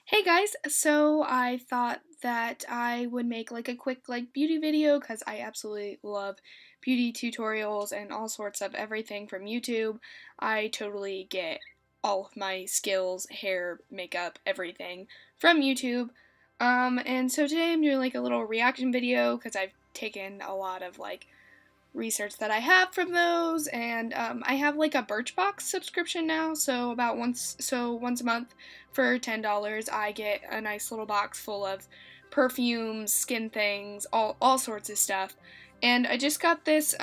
Hey guys, so I thought that I would make like a quick beauty video because I absolutely love beauty tutorials and all sorts of everything from YouTube. I totally get all of my skills, hair, makeup, everything from YouTube. And so today I'm doing like a little reaction video because I've taken a lot of research that I have from those, and I have like a Birchbox subscription now. So once a month for $10, I get a nice little box full of perfumes, skin things, all sorts of stuff. And I just got this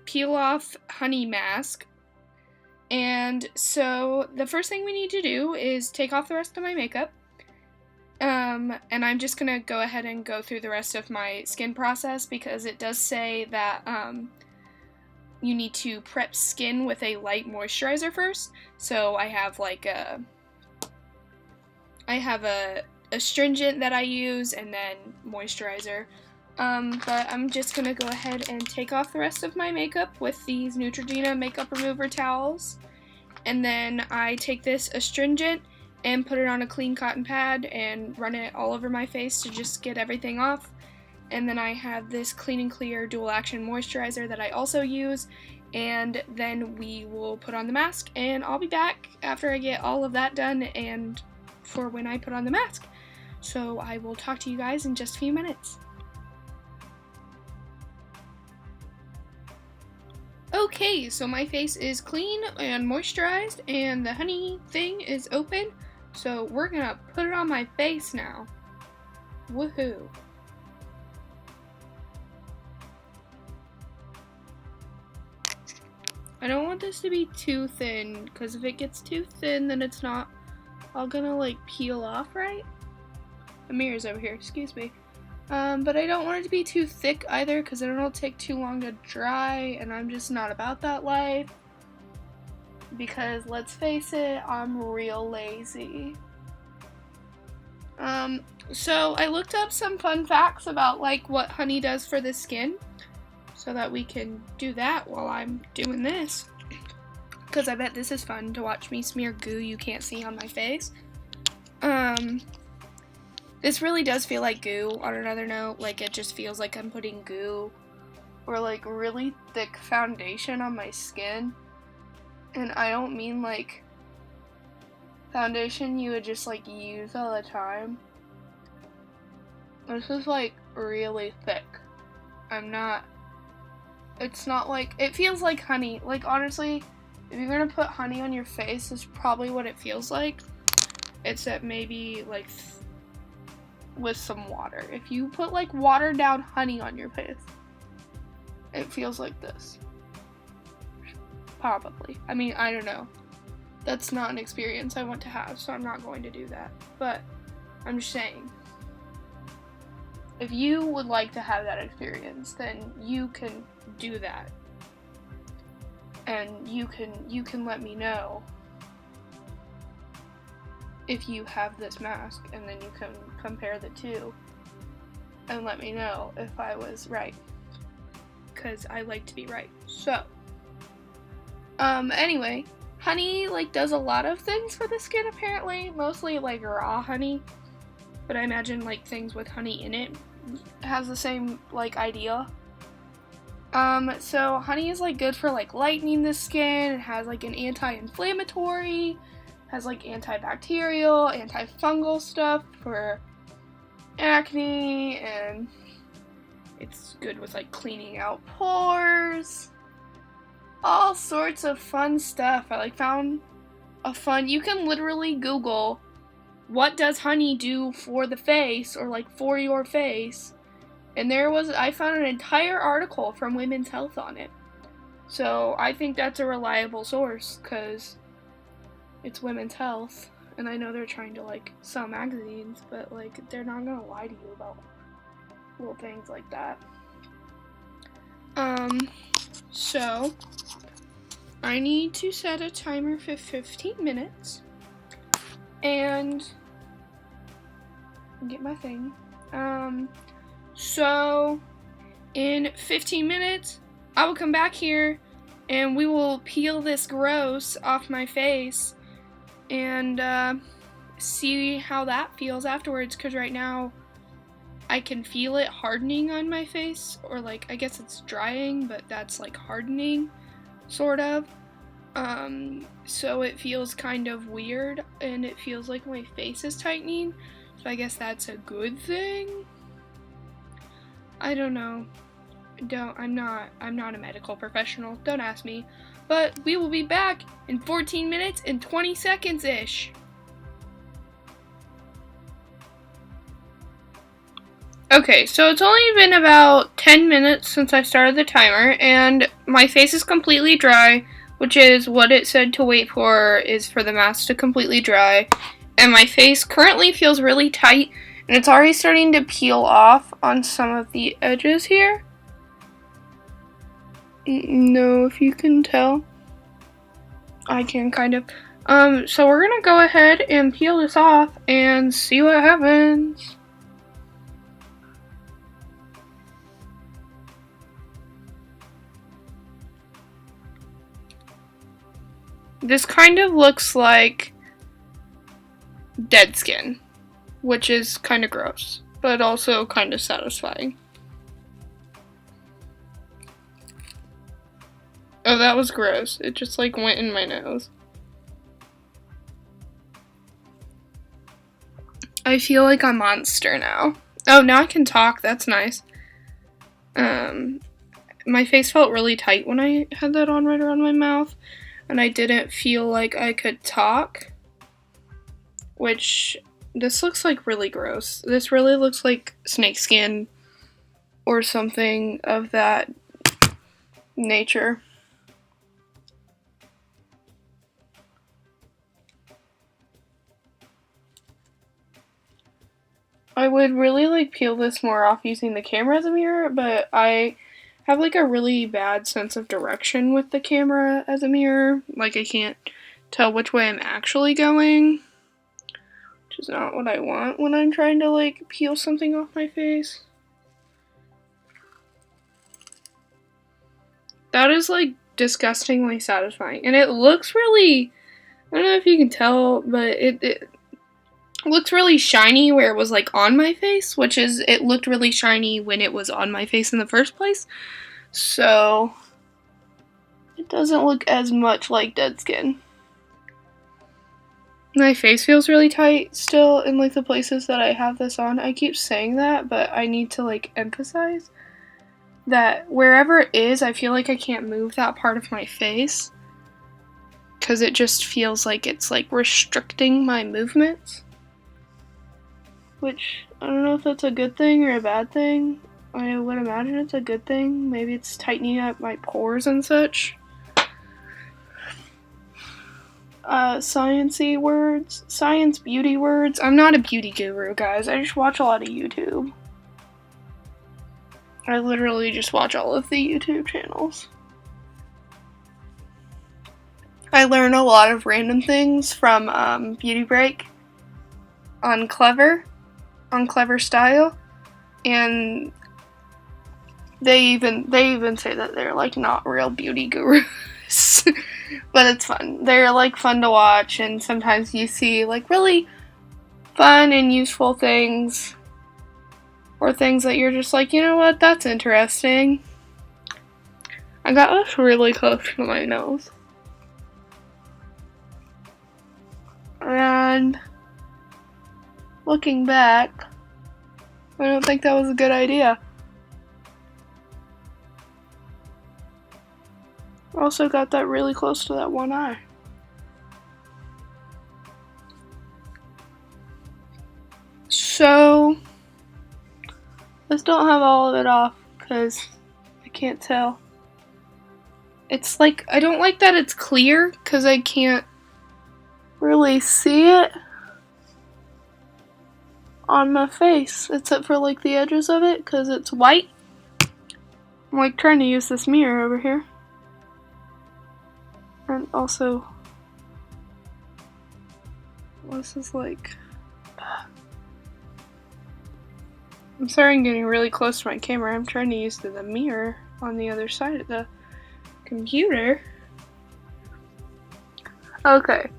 peel off honey mask. And so the first thing we need to do is take off the rest of my makeup. And I'm just gonna go ahead and go through the rest of my skin process because it does say that you need to prep skin with a light moisturizer first. So I have a astringent that I use and then moisturizer. But I'm just gonna go ahead and take off the rest of my makeup with these Neutrogena makeup remover towels. And then I take this astringent and put it on a clean cotton pad and run it all over my face to just get everything off. And then I have this Clean and Clear dual action moisturizer that I also use, and then we will put on the mask, and I'll be back after I get all of that done and for when I put on the mask. So I will talk to you guys in just a few minutes. Okay, so my face is clean and moisturized and the honey thing is open. So we're gonna put it on my face now. Woohoo. I don't want this to be too thin, because if it gets too thin, then it's not all gonna peel off, right? The mirror's over here, excuse me. But I don't want it to be too thick either, because then it'll take too long to dry, and I'm just not about that life. Because let's face it, I'm real lazy. So I looked up some fun facts about what honey does for the skin, so that we can do that while I'm doing this. Because I bet this is fun to watch me smear goo you can't see on my face. This really does feel like goo. On another note, it just feels like I'm putting goo or really thick foundation on my skin. And I don't mean foundation you would just use all the time. This is really thick. It's not it feels like honey. Honestly, if you're gonna put honey on your face, it's probably what it feels like. Except maybe with some water. If you put watered down honey on your face, it feels like this. Probably. I mean, I don't know. That's not an experience I want to have, so I'm not going to do that. But I'm just saying, if you would like to have that experience, then you can do that. And you can let me know if you have this mask, and then you can compare the two and let me know if I was right, because I like to be right. So anyway, honey does a lot of things for the skin, apparently, mostly raw honey, but I imagine things with honey in it has the same idea. So honey is good for lightening the skin. It has an anti-inflammatory, has antibacterial, antifungal stuff for acne, and it's good with cleaning out pores. All sorts of fun stuff. I found a fun, you can literally Google what does honey do for the face, or for your face, and I found an entire article from Women's Health on it. So I think that's a reliable source, because it's Women's Health, and I know they're trying to sell magazines, but they're not gonna lie to you about little things like that. So I need to set a timer for 15 minutes and get my thing. So in 15 minutes, I will come back here and we will peel this gross off my face and see how that feels afterwards, because right now I can feel it hardening on my face, or like, I guess it's drying, but that's like hardening, sort of. So it feels kind of weird, and it feels like my face is tightening, so I guess that's a good thing. I don't know. I'm not a medical professional, don't ask me. But we will be back in 14 minutes and 20 seconds-ish. Okay, so it's only been about 10 minutes since I started the timer, and my face is completely dry, which is what it said to wait for, is for the mask to completely dry. And my face currently feels really tight, and it's already starting to peel off on some of the edges here. No, if you can tell. I can kind of. So we're gonna go ahead and peel this off and see what happens. This kind of looks like dead skin, which is kind of gross, but also kind of satisfying. Oh, that was gross. It just like went in my nose. I feel like a monster now. Oh, now I can talk. That's nice. My face felt really tight when I had that on right around my mouth, and I didn't feel like I could talk, which this looks like really gross. This really looks like snakeskin or something of that nature. I would really like peel this more off using the camera as a mirror, but I have like a really bad sense of direction with the camera as a mirror. Like I can't tell which way I'm actually going, which is not what I want when I'm trying to like peel something off my face. That is like disgustingly satisfying, and it looks really, I don't know if you can tell, but it looks really shiny where it was like on my face, which is, it looked really shiny when it was on my face in the first place. So it doesn't look as much like dead skin. My face feels really tight still in like the places that I have this on. I keep saying that, but I need to like emphasize that wherever it is, I feel like I can't move that part of my face, because it just feels like it's like restricting my movements. Which, I don't know if that's a good thing or a bad thing. I would imagine it's a good thing. Maybe it's tightening up my pores and such. Science-y words. Science beauty words. I'm not a beauty guru, guys. I just watch a lot of YouTube. I literally just watch all of the YouTube channels. I learn a lot of random things from Beauty Break on Clever Style, and they even say that they're like not real beauty gurus. But it's fun. They're like fun to watch, and sometimes you see like really fun and useful things, or things that you're just like, you know what, that's interesting. I got this really close to my nose. And looking back, I don't think that was a good idea. Also got that really close to that one eye. So, let's don't have all of it off, because I can't tell. It's like, I don't like that it's clear, because I can't really see it on my face, except for like the edges of it, because it's white. I'm like trying to use this mirror over here. And also, this is like, I'm sorry I'm getting really close to my camera. I'm trying to use the mirror on the other side of the computer. Okay.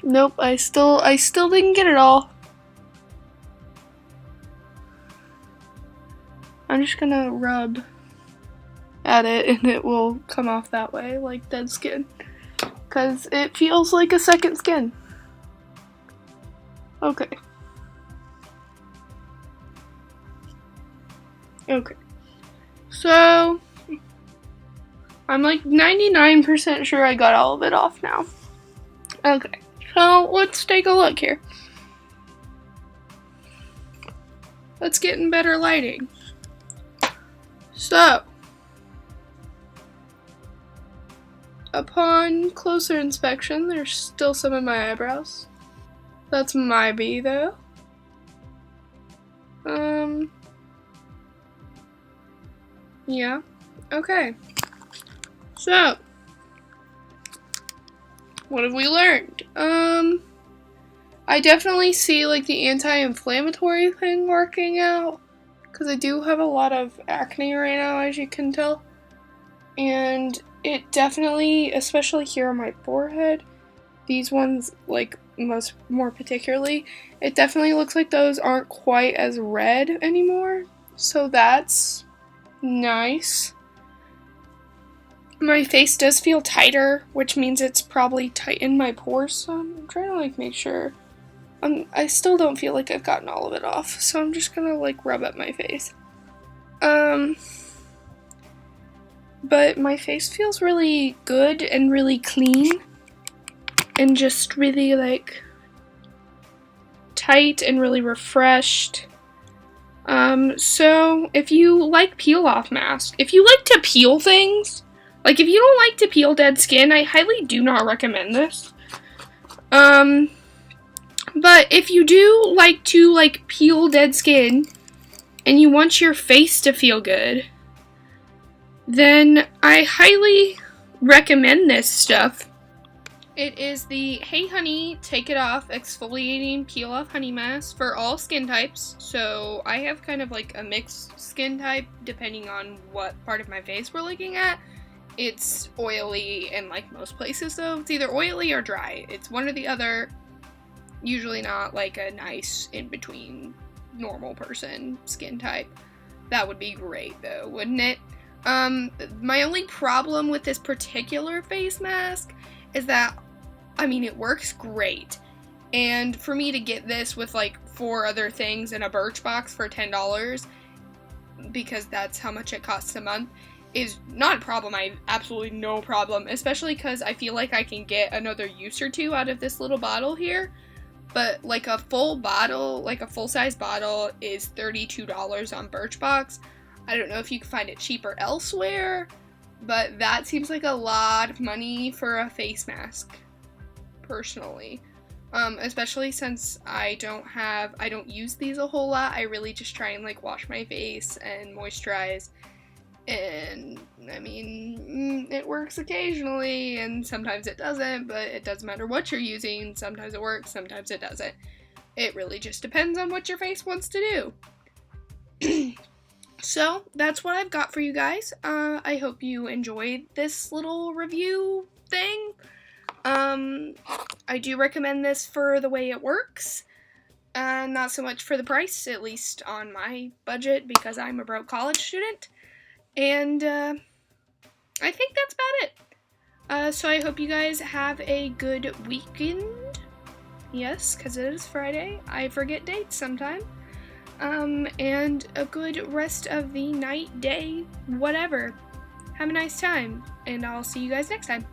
Nope, I still didn't get it all. I'm just gonna rub at it and it will come off that way, like dead skin. Because it feels like a second skin. Okay. Okay. So, I'm like 99% sure I got all of it off now. Okay. So, let's take a look here. Let's get in better lighting. So, upon closer inspection, there's still some in my eyebrows. That's my B though. Yeah. Okay. So, what have we learned? I definitely see like the anti-inflammatory thing working out, because I do have a lot of acne right now, as you can tell. And it definitely, especially here on my forehead, these ones, like more particularly, it definitely looks like those aren't quite as red anymore. So that's nice. My face does feel tighter, which means it's probably tightened my pores, so I'm trying to like make sure. I still don't feel like I've gotten all of it off, so I'm just gonna like rub at my face. But my face feels really good and really clean and just really like tight and really refreshed. So if you like peel off masks, if you like to peel things, like if you don't like to peel dead skin, I highly do not recommend this. But if you do like to like peel dead skin and you want your face to feel good, then I highly recommend this stuff. It is the Hey Honey Take It Off Exfoliating Peel Off Honey Mask for all skin types. So I have kind of like a mixed skin type depending on what part of my face we're looking at. It's oily in like most places though. It's either oily or dry. It's one or the other. Usually not like a nice in-between normal person skin type. That would be great though, wouldn't it? My only problem with this particular face mask is that, I mean, it works great. And for me to get this with like 4 other things in a Birchbox for $10, because that's how much it costs a month, is not a problem. I have absolutely no problem, especially because I feel like I can get another use or two out of this little bottle here. But like a full bottle, like a full-size bottle is $32 on Birchbox. I don't know if you can find it cheaper elsewhere, but that seems like a lot of money for a face mask, personally. Especially since I don't use these a whole lot. I really just try and like wash my face and moisturize. And I mean, it works occasionally and sometimes it doesn't, but it doesn't matter what you're using. Sometimes it works, sometimes it doesn't. It really just depends on what your face wants to do. So that's what I've got for you guys. I hope you enjoyed this little review thing. I do recommend this for the way it works. Not so much for the price, at least on my budget, because I'm a broke college student. And I think that's about it. So I hope you guys have a good weekend. Yes, because it is Friday. I forget dates sometime. And a good rest of the night, day, whatever. Have a nice time, and I'll see you guys next time.